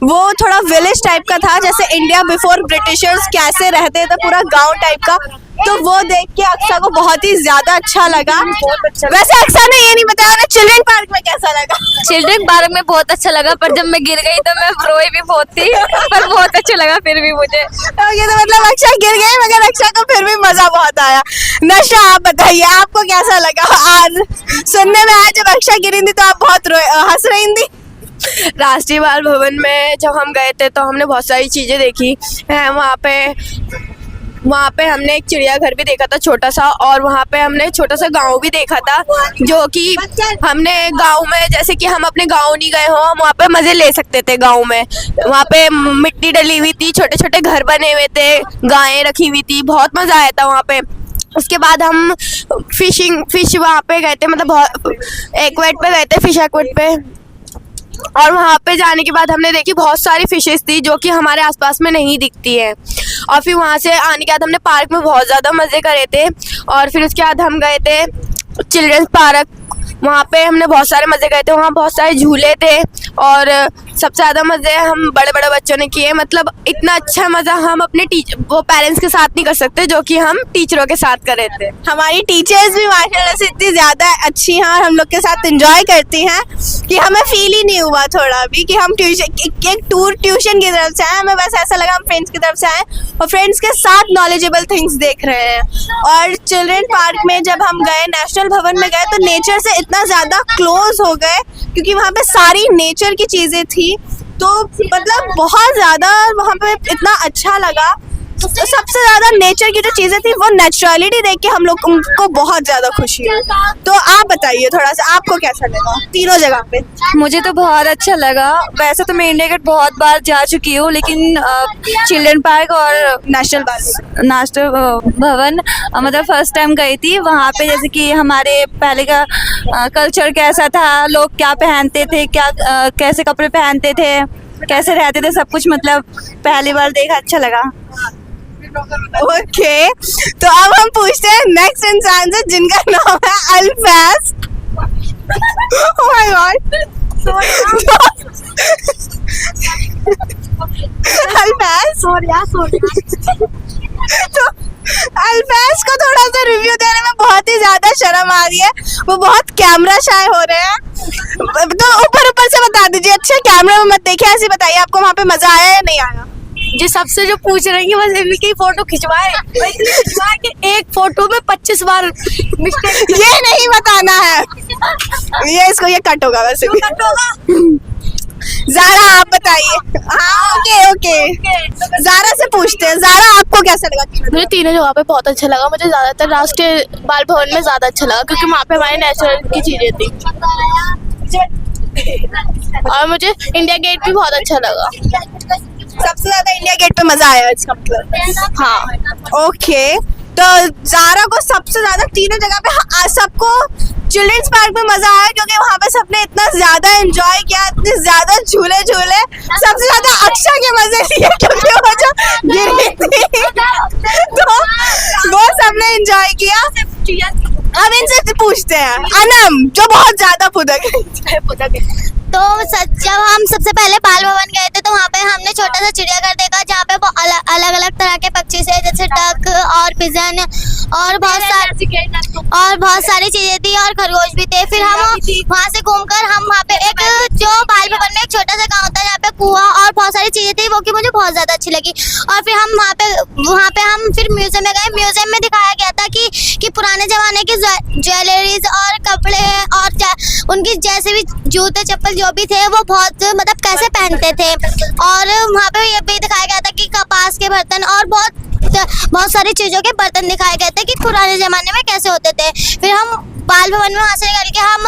वो थोड़ा विलेज टाइप का था, जैसे इंडिया बिफोर ब्रिटिशर्स कैसे रहते थे, पूरा गांव टाइप का। तो वो देख के अक्षय को बहुत ही ज्यादा अच्छा लगा। वैसे अक्षय ने ये नहीं बताया ना चिल्ड्रन पार्क में कैसा लगा? चिल्ड्रन पार्क में बहुत अच्छा लगा, पर जब मैं गिर गई तो मैं रोई भी बहुत थी, पर बहुत अच्छा लगा फिर भी मुझे। ओके, तो मतलब अक्षय गिर गए मगर अक्षय को फिर भी मजा बहुत आया। नशा, आप बताइए आपको कैसा लगा? आज सुनने में आया जब अक्षय गिरी थी तो आप बहुत हंस रही थी। राष्ट्रीय बाल भवन में जब हम गए थे तो हमने बहुत सारी चीज़ें देखी। वहाँ पे हमने एक चिड़ियाघर भी देखा था छोटा सा, और वहाँ पे हमने छोटा सा गांव भी देखा था, जो कि हमने गांव में, जैसे कि हम अपने गांव नहीं गए हो, हम वहाँ पे मज़े ले सकते थे गांव में। वहाँ पे मिट्टी डली हुई थी, छोटे छोटे घर बने हुए थे, गायें रखी हुई थी, बहुत मज़ा आया था वहाँ पे। उसके बाद हम फिश वहाँ पे गए थे, मतलब बहुत एक्वेट पे गए थे, फिश एक्वेट पे। और वहाँ पे जाने के बाद हमने देखी बहुत सारी फिशेस थी जो कि हमारे आसपास में नहीं दिखती है। और फिर वहाँ से आने के बाद हमने पार्क में बहुत ज़्यादा मज़े करे थे। और फिर उसके बाद हम गए थे चिल्ड्रंस पार्क, वहाँ पे हमने बहुत सारे मज़े करे थे। वहाँ बहुत सारे झूले थे और सबसे ज़्यादा मज़े हम बड़े बड़े बच्चों ने किए। मतलब इतना अच्छा मज़ा हम अपने वो पेरेंट्स के साथ नहीं कर सकते जो कि हम टीचरों के साथ कर रहे थे। हमारी टीचर्स भी माशाल्लाह से इतनी ज़्यादा अच्छी हैं और हम लोग के साथ एंजॉय करती हैं कि हमें फील ही नहीं हुआ थोड़ा भी कि हम एक टूर ट्यूशन की तरफ से आए। हमें बस ऐसा लगा हम फ्रेंड्स की तरफ से आए और फ्रेंड्स के साथ नॉलेजेबल थिंग्स देख रहे हैं। और चिल्ड्रन पार्क में जब हम गए, नेशनल भवन में गए, तो नेचर से इतना ज़्यादा क्लोज हो गए क्योंकि वहाँ पे सारी नेचर की चीज़ें थी। तो मतलब बहुत ज़्यादा वहाँ पे इतना अच्छा लगा। तो सबसे ज़्यादा नेचर की जो चीज़ें थी वो नेचुरलिटी देख के हम लोग को बहुत ज़्यादा खुशी हुई। तो आप बताइए थोड़ा सा आपको कैसा लगा तीनों जगह पे? मुझे तो बहुत अच्छा लगा। वैसे तो मैं इंडिया गेट बहुत बार जा चुकी हूँ, लेकिन चिल्ड्रन पार्क और नेशनल भवन मतलब फर्स्ट टाइम गई थी। वहाँ पे जैसे कि हमारे पहले का कल्चर कैसा था, लोग क्या पहनते थे, क्या कैसे कपड़े पहनते थे, कैसे रहते थे, सब कुछ मतलब पहली बार देखा, अच्छा लगा। ओके तो अब हम पूछते हैं नेक्स्ट इंसान से जिनका नाम है अल्फाज। ओह माय गॉड, अल्फाज। तो अल्फाज को थोड़ा सा रिव्यू देने में बहुत ही ज्यादा शर्म आ रही है, वो बहुत कैमरा शाय हो रहे हैं। तो ऊपर से बता दीजिए, अच्छा कैमरा में मत देखिए, ऐसे बताइए आपको वहाँ पे मजा आया या नहीं आया? जो सबसे जो पूछ रहे हैं बस इनकी फोटो खिंचवाए कि एक फोटो में 25 बार मिस्टेक। ये नहीं बताना है, ये कट होगा वैसे भी। ज़ारा आप बताइए। हाँ ओके ज़ारा से पूछते हैं। ज़ारा आपको कैसा लगा? मुझे तीनों जगह पे बहुत अच्छा लगा। मुझे ज़्यादातर राष्ट्रीय बाल भवन में ज़्यादा अच्छा लगा क्योंकि वहाँ पे हमारे नेचुरल की चीज़ें थी। और मुझे इंडिया गेट भी बहुत अच्छा लगा। सबसे ज्यादा इंडिया गेट पे मजा आया इसका मतलब? हाँ ओके। तो ज़ारा को सबसे ज्यादा तीनों जगह पे सबको चिल्ड्रंस पार्क में मजा आया क्योंकि वहाँ पे सबने इतना ज्यादा एंजॉय किया, इतने ज्यादा झूले झूले। सबसे ज्यादा अक्षा के मजे लिए क्योंकि वो जो गिरी थी तो वो सबने एंजॉय किया। अब इनसे पूछते हैं अनम जो बहुत ज्यादा फुदक है। तो जब हम सबसे पहले बाल भवन गए थे तो वहाँ पे हमने छोटा सा चिड़ियाघर देखा जहाँ पे अलग अलग तरह के पक्षी थे, जैसे डक और पिजन और बहुत सारी चीजें थी और खरगोश भी थे। फिर हम वहाँ से घूमकर हम वहाँ पे एक जो बाल भवन में एक छोटा सा गाँव था जहाँ पे कुआं और बहुत सारी चीजें थी वो कि मुझे बहुत ज्यादा अच्छी लगी। और फिर हम वहाँ पे हम फिर म्यूजियम में गए। म्यूजियम में दिखाया गया था कि पुराने जमाने की ज्वेलरीज और कपड़े और उनकी जैसे भी जूते चप्पल जो भी थे वो बहुत मतलब कैसे पहनते थे। और वहाँ पे ये भी दिखाया गया था कि कपास के बर्तन और बहुत सारी चीज़ों के बर्तन दिखाए गए थे कि पुराने ज़माने में कैसे होते थे। फिर हम बाल भवन में वहाँ से निकल के हम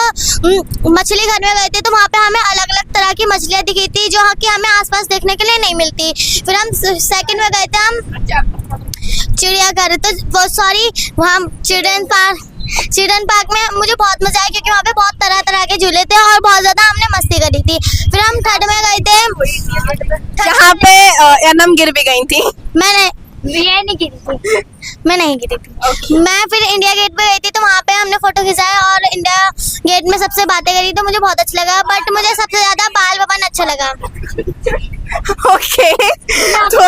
मछली घर में गए थे तो वहाँ पे हमें अलग अलग तरह की मछलियाँ दिखी थी जो कि हमें आसपास देखने के लिए नहीं मिलती। फिर हम सेकंड में गए थे हम चिड़ियाघर, तो बहुत सारी वहाँ चिल्ड्रन पार्क में मुझे बहुत मजा आया क्योंकि वहाँ पे बहुत तरह तरह के झूले थे और बहुत ज्यादा हमने मस्ती करी थी। फिर हम थर्ड में गए थे जहाँ पे अनम गिर भी गई थी। मैं नहीं गिरी थी। मैं फिर इंडिया गेट पे गई थी तो वहाँ पे हमने फोटो खिंचाया और इंडिया गेट में सबसे बातें करी तो मुझे बहुत अच्छा लगा। बट मुझे सबसे ज्यादा बाल भवन अच्छा लगा। ओके तो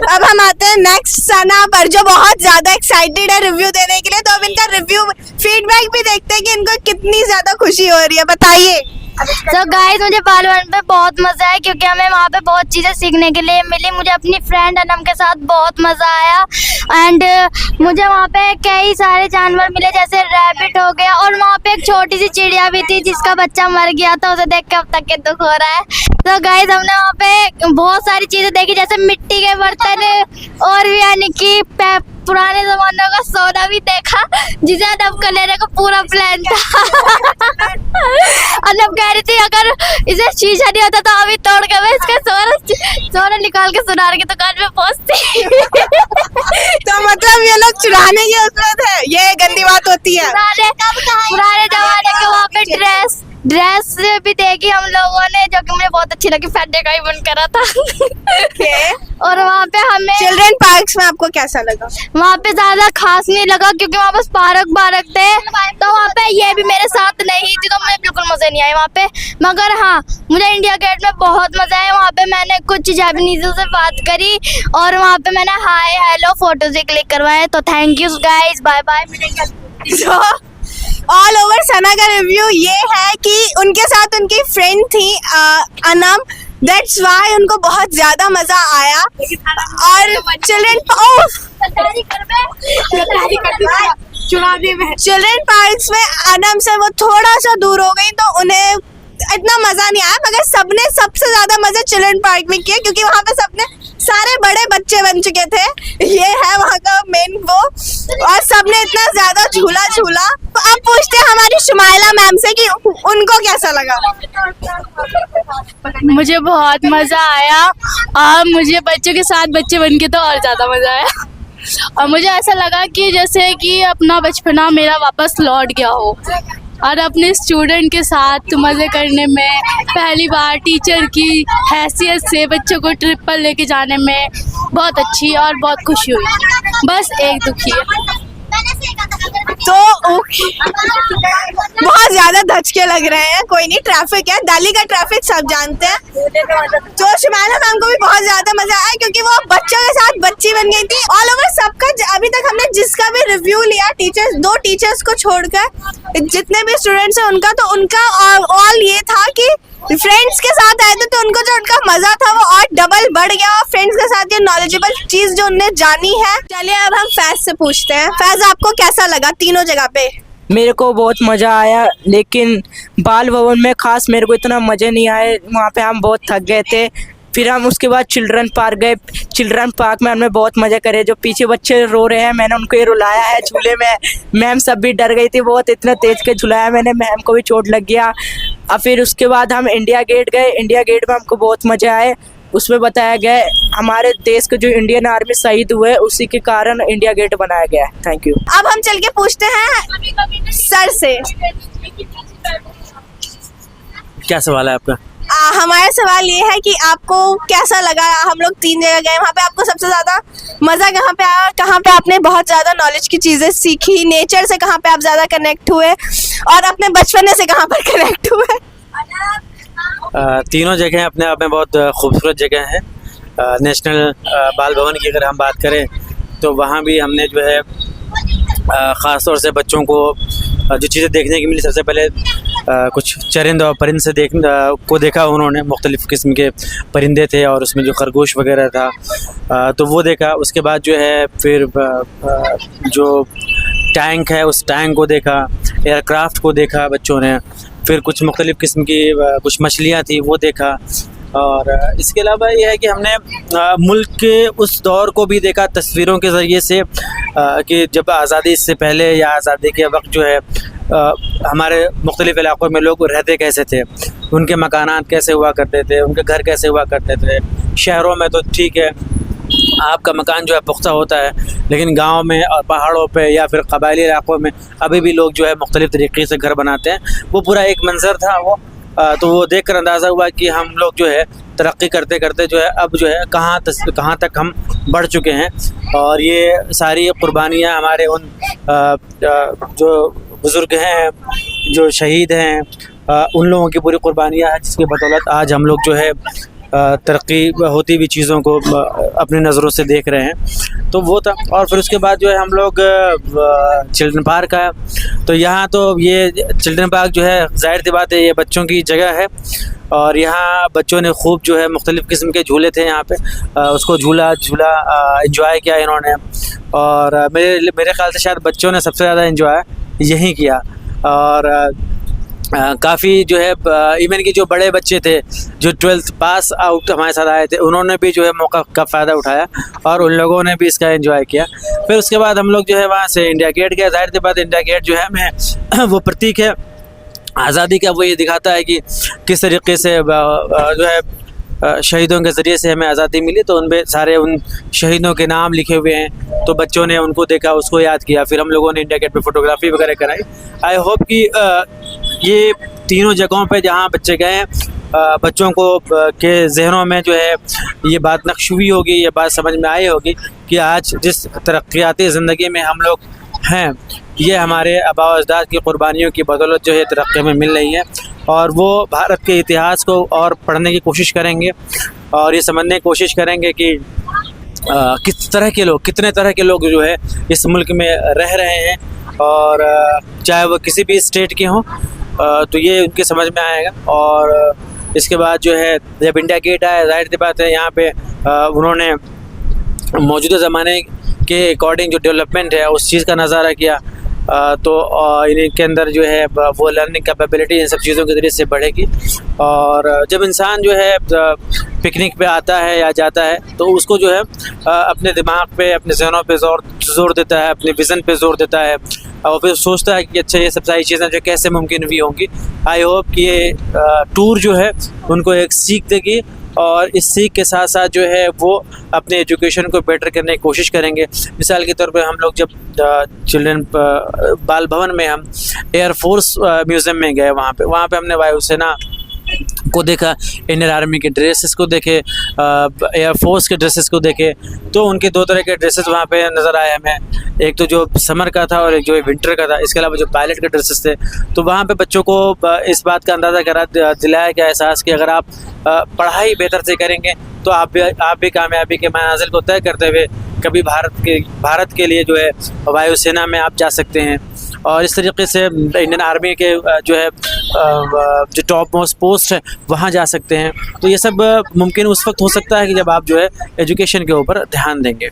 अब हम आते हैं नेक्स्ट सना पर जो बहुत ज्यादा एक्साइटेड है रिव्यू देने के लिए। तो अब इनका रिव्यू फीडबैक भी देखते हैं कि इनको कितनी ज्यादा खुशी हो रही है, बताइए। तो गाइस मुझे बाल भवन पे बहुत मजा आया क्योंकि हमें वहाँ पे बहुत चीजें सीखने के लिए मिली। मुझे अपनी फ्रेंड अनम के साथ बहुत मजा आया एंड मुझे वहाँ पे कई सारे जानवर मिले जैसे रैबिट हो गया और वहाँ पे एक छोटी सी चिड़िया भी थी जिसका बच्चा मर गया था, उसे देख के अब तक के दुख हो रहा है। तो गाइस हमने वहाँ पे बहुत सारी चीजें देखी जैसे मिट्टी के बर्तन और भी यानी कि पुराने जमाने का सोना भी देखा जिसे अनब का लेने का पूरा प्लान था। अनब कह रही थी अगर इसे शीशा नहीं होता तो अभी तोड़ के मैं इसका सोना निकाल के सुनार की दुकान में पहुंचती। तो मतलब ये लोग चुराने की उसमें थे, ये गंदी बात होती है। पुराने जमाने के वहाँ पे ड्रेस भी देखी हम लोगों ने, जो कि मुझे बहुत अच्छी लगी, फैंडे का ही मन करा था। और वहाँ पे हमें चिल्ड्रन पार्क्स में आपको कैसा लगा? वहाँ पे ज्यादा खास नहीं लगा क्योंकि वहाँ बस पार्क थे, तो वहाँ पे ये भी मेरे साथ नहीं थी, तो मुझे बिल्कुल मजे नहीं आए वहाँ पे। मगर हाँ, मुझे इंडिया गेट में बहुत मजा आया। वहाँ पे मैंने कुछ जापानीज़ों से बात करी और वहाँ पे मैंने हाय हेलो फोटोज भी क्लिक करवाए। तो thank you guys, bye bye. All over Sana का रिव्यू ये है कि उनके साथ उनकी फ्रेंड थी अनम, दैट्स वाई उनको बहुत ज्यादा मजा आया। और चिल्ड्रन पार्क्स में अनम से वो थोड़ा सा दूर हो गई तो उन्हें इतना मजा नहीं आया, मगर सबने सबसे ज्यादा मजा चिल्ड्रन पार्क में किया क्योंकि वहाँ पे सबने सारे बड़े बच्चे बन चुके थे, ये है वहाँ का मेन वो, और सबने इतना ज्यादा झूला। तो अब पूछते हैं हमारी शुमाइला मैम से कि उनको कैसा लगा। मुझे बहुत मज़ा आया और मुझे बच्चों के साथ बच्चे बन के तो और ज़्यादा मज़ा आया। और मुझे ऐसा लगा कि जैसे कि अपना बचपना मेरा वापस लौट गया हो और अपने स्टूडेंट के साथ मज़े करने में, पहली बार टीचर की हैसियत से बच्चों को ट्रिप पर लेके जाने में बहुत अच्छी और बहुत खुशी हुई। बस एक दुखी है तो बहुत ज्यादा धचके लग रहे हैं, कोई नहीं, ट्रैफिक है, दिल्ली का ट्रैफिक सब जानते हैं। तो शुमाइला मैम को भी बहुत ज्यादा मजा आया क्योंकि वो बच्चों के साथ बच्ची बन गई थी। ऑल ओवर सबका अभी तक हमने जिसका भी रिव्यू लिया, टीचर्स, 2 टीचर्स को छोड़कर जितने भी स्टूडेंट्स हैं उनका ऑल ये था कि फ्रेंड्स के साथ आए थे तो उनको जो उनका मजा था वो और डबल बढ़ गया, और फ्रेंड्स के साथ ये नॉलेजेबल चीज जो उन्हें जानी है। चलिए अब हम फैज से पूछते हैं, फैज आपको कैसा लगा तीनों जगह पे? मेरे को बहुत मज़ा आया, लेकिन बाल भवन में खास मेरे को इतना मज़े नहीं आए, वहाँ पे हम बहुत थक गए थे। फिर हम उसके बाद चिल्ड्रन पार्क गए। चिल्ड्रन पार्क में हमने बहुत मज़े करे। जो पीछे बच्चे रो रहे हैं, मैंने उनको ये रुलाया है झूले में। मैम सब भी डर गई थी बहुत, इतना तेज़ के झुलाया मैंने, मैम को भी चोट लग गया। और फिर उसके बाद हम इंडिया गेट गए। इंडिया गेट में हमको बहुत मज़े आए। उसमें बताया गया हमारे देश के जो इंडियन आर्मी शहीद हुए उसी के कारण इंडिया गेट बनाया गया है। Thank you. अब हम चल के पूछते हैं सर से, क्या सवाल है आपका? हमारा सवाल ये है कि आपको कैसा लगा? हम लोग 3 जगह गए, वहाँ पे आपको सबसे ज्यादा मजा कहाँ पे आया, कहाँ पे आपने बहुत ज्यादा नॉलेज की चीजें सीखी, नेचर से कहाँ पे आप ज्यादा कनेक्ट हुए और अपने बचपने से कहाँ पर कनेक्ट हुए? तीनों जगह अपने आप में बहुत खूबसूरत जगह है। नेशनल बाल भवन की अगर हम बात करें तो वहाँ भी हमने जो है ख़ास तौर से बच्चों को जो चीज़ें देखने की मिली, सबसे पहले कुछ चरिंद और परिंद से को देखा उन्होंने। मुख्तलिफ़ किस्म के परिंदे थे और उसमें जो खरगोश वगैरह था तो वो देखा। उसके बाद जो है फिर जो टैंक है उस टैंक को देखा, एयरक्राफ्ट को देखा बच्चों ने। फिर कुछ मुख्तलिफ़ किस्म की कुछ मछलियाँ थी वो देखा। और इसके अलावा ये है कि हमने मुल्क के उस दौर को भी देखा तस्वीरों के ज़रिए से कि जब आज़ादी से पहले या आज़ादी के वक्त जो है हमारे मुख्तलिफ़ इलाक़ों में लोग रहते कैसे थे, उनके मकानात कैसे हुआ करते थे, उनके घर कैसे हुआ करते थे। शहरों में तो ठीक है आपका मकान जो है पुख्ता होता है, लेकिन गांव में और पहाड़ों पे या फिर कबायली इलाक़ों में अभी भी लोग जो है मुख्तलिफ़ तरीक़े से घर बनाते हैं। वो पूरा एक मंज़र था वो। तो वो देख कर अंदाज़ा हुआ कि हम लोग जो है तरक्की करते करते जो है अब जो है कहाँ तक हम बढ़ चुके हैं। और ये सारी कुर्बानियाँ हमारे उन जो बुज़ुर्ग हैं, जो शहीद हैं, उन लोगों की पूरी कुर्बानियाँ हैं जिसकी बदौलत आज हम लोग जो है तरक्की होती हुई चीज़ों को अपनी नज़रों से देख रहे हैं। तो वो था। और फिर उसके बाद जो है हम लोग चिल्ड्रन पार्क आया। तो यहाँ तो ये चिल्ड्रन पार्क जो है ज़ाहिर सी बात है ये बच्चों की जगह है और यहाँ बच्चों ने खूब जो है मुख्तलिफ़ किस्म के झूले थे यहाँ पे, उसको झूला एंजॉय किया इन्होंने। और मेरे ख्याल से शायद बच्चों ने सबसे ज़्यादा एंजॉय यहीं किया। और काफ़ी जो है इवन कि जो बड़े बच्चे थे जो 12th पास आउट हमारे साथ आए थे, उन्होंने भी जो है मौका का फ़ायदा उठाया और उन लोगों ने भी इसका एंजॉय किया। फिर उसके बाद हम लोग जो है वहाँ से इंडिया गेट गए। ज़ाहिर सी बात इंडिया गेट जो है हमें वो प्रतीक है आज़ादी का, वो ये दिखाता है कि किस तरीके से जो है शहीदों के ज़रिए से हमें आज़ादी मिली। तो उनमें सारे उन शहीदों के नाम लिखे हुए हैं, तो बच्चों ने उनको देखा, उसको याद किया। फिर हम लोगों ने इंडिया गेट पे फ़ोटोग्राफी वगैरह कराई। आई होप कि ये तीनों जगहों पे जहाँ बच्चे गए हैं, बच्चों को के जहनों में जो है ये बात नक्श हुई होगी, ये बात समझ में आई होगी कि आज जिस तरक्याती ज़िंदगी में हम लोग हैं, ये हमारे आबा अजदाद की क़ुरबानियों की बदौलत जो है तरक्की में मिल रही है। और वो भारत के इतिहास को और पढ़ने की कोशिश करेंगे और ये समझने की कोशिश करेंगे कि किस तरह के लोग, कितने तरह के लोग जो है इस मुल्क में रह रहे हैं, और चाहे वो किसी भी स्टेट के हों, तो ये उनके समझ में आएगा। और इसके बाद जो है जब इंडिया गेट आया, जाहिर सी बात है यहाँ पे उन्होंने मौजूदा ज़माने के अकॉर्डिंग जो डेवलपमेंट है उस चीज़ का नज़ारा किया। तो इनके अंदर जो है वो लर्निंग कैपेबिलिटी इन सब चीज़ों के ज़रिए से बढ़ेगी। और जब इंसान जो है पिकनिक पे आता है या जाता है, तो उसको जो है अपने दिमाग पे, अपने जहनों पे जोर देता है, अपने विज़न पे जोर देता है, और फिर सोचता है कि अच्छा ये सब सारी चीज़ें जो कैसे मुमकिन भी होंगी। आई होप कि ये टूर जो है उनको एक सीख देगी, और इस सीख के साथ साथ जो है वो अपने एजुकेशन को बेटर करने की कोशिश करेंगे। मिसाल के तौर पे हम लोग जब चिल्ड्रन बाल भवन में हम एयर फोर्स म्यूज़ियम में गए, वहाँ पे हमने वायुसेना को देखा, इंडियन आर्मी के ड्रेसेस को देखे, एयर फोर्स के ड्रेसेस को देखे। तो उनके दो तरह के ड्रेसेस वहाँ पे नज़र आए हमें, एक तो जो समर का था और एक जो विंटर का था। इसके अलावा जो पायलट के ड्रेसेस थे, तो वहाँ पे बच्चों को इस बात का अंदाज़ा करा दिलाया गया, एहसास कि अगर आप पढ़ाई बेहतर से करेंगे तो आप भी कामयाबी के मनाजिल को तय करते हुए कभी भारत के लिए जो है वायुसेना में आप जा सकते हैं। और इस तरीके से इंडियन आर्मी के जो है जो टॉप मोस्ट पोस्ट है वहाँ जा सकते हैं। तो ये सब मुमकिन उस वक्त हो सकता है कि जब आप जो है एजुकेशन के ऊपर ध्यान देंगे।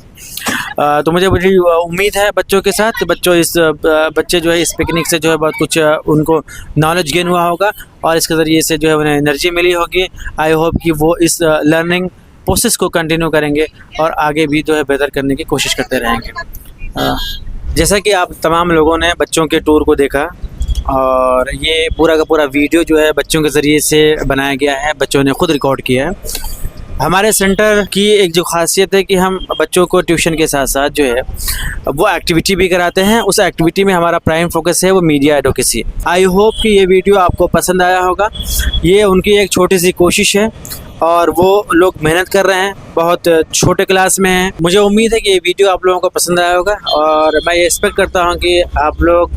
तो मुझे बड़ी उम्मीद है बच्चों के साथ, बच्चे जो है इस पिकनिक से जो है बहुत कुछ उनको नॉलेज गेन हुआ होगा, और इसके ज़रिए से जो है उन्हें एनर्जी मिली होगी। आई होप कि वो इस लर्निंग प्रोसेस को कंटिन्यू करेंगे और आगे भी जो है बेहतर करने की कोशिश करते रहेंगे। जैसा कि आप तमाम लोगों ने बच्चों के टूर को देखा, और ये पूरा का पूरा वीडियो जो है बच्चों के ज़रिए से बनाया गया है, बच्चों ने ख़ुद रिकॉर्ड किया है। हमारे सेंटर की एक जो ख़ासियत है कि हम बच्चों को ट्यूशन के साथ साथ जो है वो एक्टिविटी भी कराते हैं। उस एक्टिविटी में हमारा प्राइम फोकस है वो मीडिया एडवोकेसी। आई होप कि ये वीडियो आपको पसंद आया होगा। ये उनकी एक छोटी सी कोशिश है और वो लोग मेहनत कर रहे हैं, बहुत छोटे क्लास में हैं। मुझे उम्मीद है कि ये वीडियो आप लोगों को पसंद आया होगा, और मैं ये एक्सपेक्ट करता हूँ कि आप लोग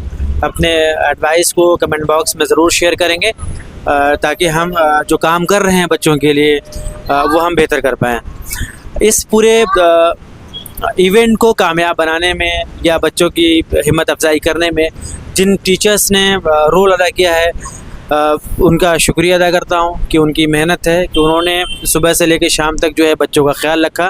अपने एडवाइस को कमेंट बॉक्स में ज़रूर शेयर करेंगे, ताकि हम जो काम कर रहे हैं बच्चों के लिए वो हम बेहतर कर पाएँ। इस पूरे इवेंट को कामयाब बनाने में या बच्चों की हिम्मत अफजाई करने में जिन टीचर्स ने रोल अदा किया है, उनका शुक्रिया अदा करता हूँ कि उनकी मेहनत है कि उन्होंने सुबह से लेकर शाम तक जो है बच्चों का ख्याल रखा।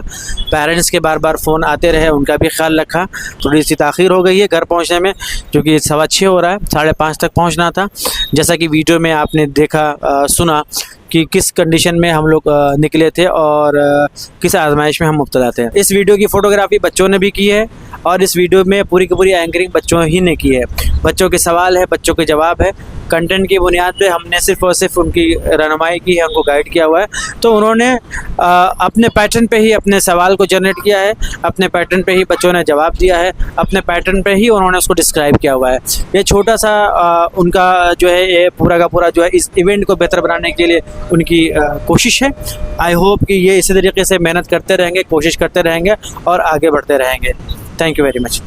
पेरेंट्स के बार बार फ़ोन आते रहे, उनका भी ख्याल रखा। थोड़ी सी ताख़ीर हो गई है घर पहुँचने में, क्योंकि 6:15 हो रहा है, 5:30 तक पहुँचना था। जैसा कि वीडियो में आपने देखा सुना कि किस कंडीशन में हम लोग निकले थे और किस आजमाइश में हम मुब्तला थे। इस वीडियो की फ़ोटोग्राफी बच्चों ने भी की है, और इस वीडियो में पूरी की पूरी एंकरिंग बच्चों ही ने की है। बच्चों के सवाल है, बच्चों के जवाब है। कंटेंट की बुनियाद पे हमने सिर्फ़ और सिर्फ उनकी रहनुमाई की है, उनको गाइड किया हुआ है। तो उन्होंने अपने पैटर्न पे ही अपने सवाल को जनरेट किया है, अपने पैटर्न पे ही बच्चों ने जवाब दिया है, अपने पैटर्न पे ही उन्होंने उसको डिस्क्राइब किया हुआ है। ये छोटा सा उनका जो है ये पूरा का पूरा जो है इस इवेंट को बेहतर बनाने के लिए उनकी कोशिश है। आई होप कि ये इसी तरीके से मेहनत करते रहेंगे, कोशिश करते रहेंगे और आगे बढ़ते रहेंगे। Thank you very much.